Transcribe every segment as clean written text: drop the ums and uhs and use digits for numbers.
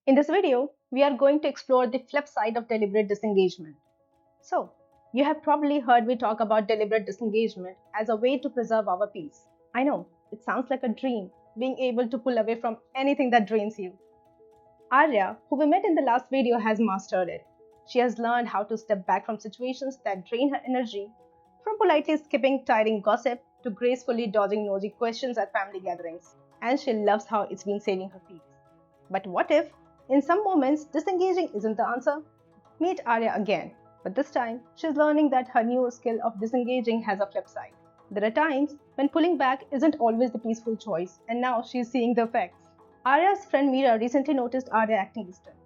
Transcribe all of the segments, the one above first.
In this video, we are going to explore the flip side of deliberate disengagement. So, you have probably heard me talk about deliberate disengagement as a way to preserve our peace. I know, it sounds like a dream, being able to pull away from anything that drains you. Arya, who we met in the last video, has mastered it. She has learned how to step back from situations that drain her energy, from politely skipping tiring gossip to gracefully dodging nosy questions at family gatherings. And she loves how it's been saving her peace. But what if, in some moments, disengaging isn't the answer? Meet Arya again, but this time she's learning that her new skill of disengaging has a flip side. There are times when pulling back isn't always the peaceful choice, and now she's seeing the effects. Arya's friend Meera recently noticed Arya acting distant.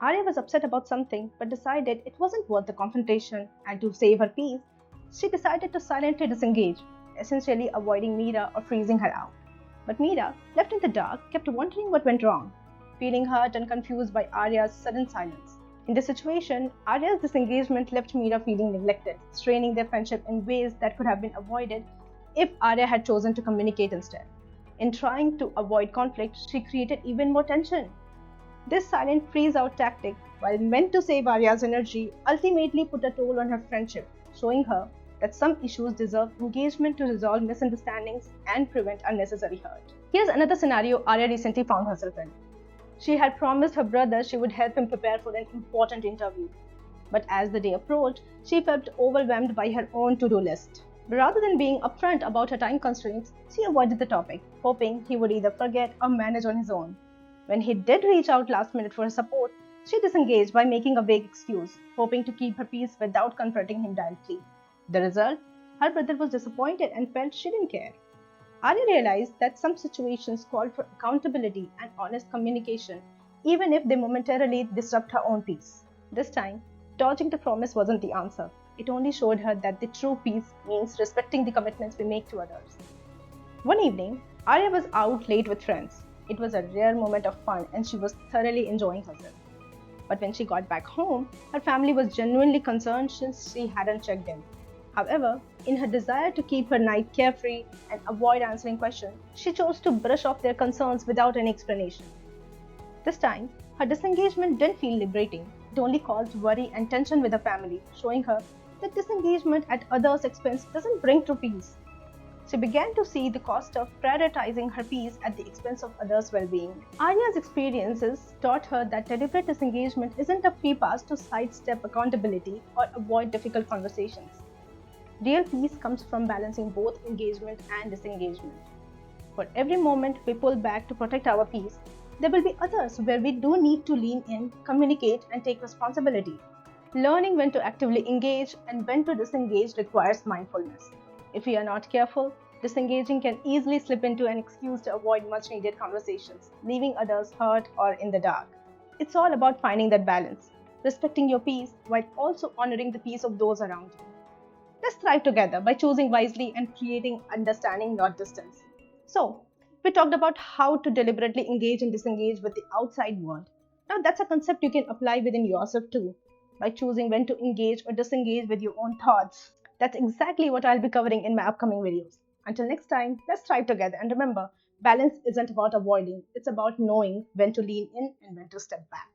Arya was upset about something but decided it wasn't worth the confrontation, and to save her peace, she decided to silently disengage, essentially avoiding Meera or freezing her out. But Meera, left in the dark, kept wondering what went wrong, feeling hurt and confused by Arya's sudden silence. In this situation, Arya's disengagement left Meera feeling neglected, straining their friendship in ways that could have been avoided if Arya had chosen to communicate instead. In trying to avoid conflict, she created even more tension. This silent freeze out tactic, while meant to save Arya's energy, ultimately put a toll on her friendship, showing her that some issues deserve engagement to resolve misunderstandings and prevent unnecessary hurt. Here's another scenario Arya recently found herself in. She had promised her brother she would help him prepare for an important interview. But as the day approached, she felt overwhelmed by her own to-do list. Rather than being upfront about her time constraints, she avoided the topic, hoping he would either forget or manage on his own. When he did reach out last minute for support, she disengaged by making a vague excuse, hoping to keep her peace without confronting him directly. The result? Her brother was disappointed and felt she didn't care. Arya realized that some situations called for accountability and honest communication, even if they momentarily disrupt her own peace. This time, dodging the promise wasn't the answer. It only showed her that the true peace means respecting the commitments we make to others. One evening, Arya was out late with friends. It was a rare moment of fun and she was thoroughly enjoying herself. But when she got back home, her family was genuinely concerned since she hadn't checked in. However, in her desire to keep her night carefree and avoid answering questions, she chose to brush off their concerns without any explanation. This time, her disengagement didn't feel liberating. It only caused worry and tension with the family, showing her that disengagement at others' expense doesn't bring true peace. She began to see the cost of prioritizing her peace at the expense of others' well being. Arya's experiences taught her that deliberate disengagement isn't a free pass to sidestep accountability or avoid difficult conversations. Real peace comes from balancing both engagement and disengagement. For every moment we pull back to protect our peace, there will be others where we do need to lean in, communicate, and take responsibility. Learning when to actively engage and when to disengage requires mindfulness. If we are not careful, disengaging can easily slip into an excuse to avoid much needed conversations, leaving others hurt or in the dark. It's all about finding that balance, respecting your peace while also honoring the peace of those around you. Let's thrive together by choosing wisely and creating understanding, not distance. So, we talked about how to deliberately engage and disengage with the outside world. Now, that's a concept you can apply within yourself too, by choosing when to engage or disengage with your own thoughts. That's exactly what I'll be covering in my upcoming videos. Until next time, let's thrive together. And remember, balance isn't about avoiding, it's about knowing when to lean in and when to step back.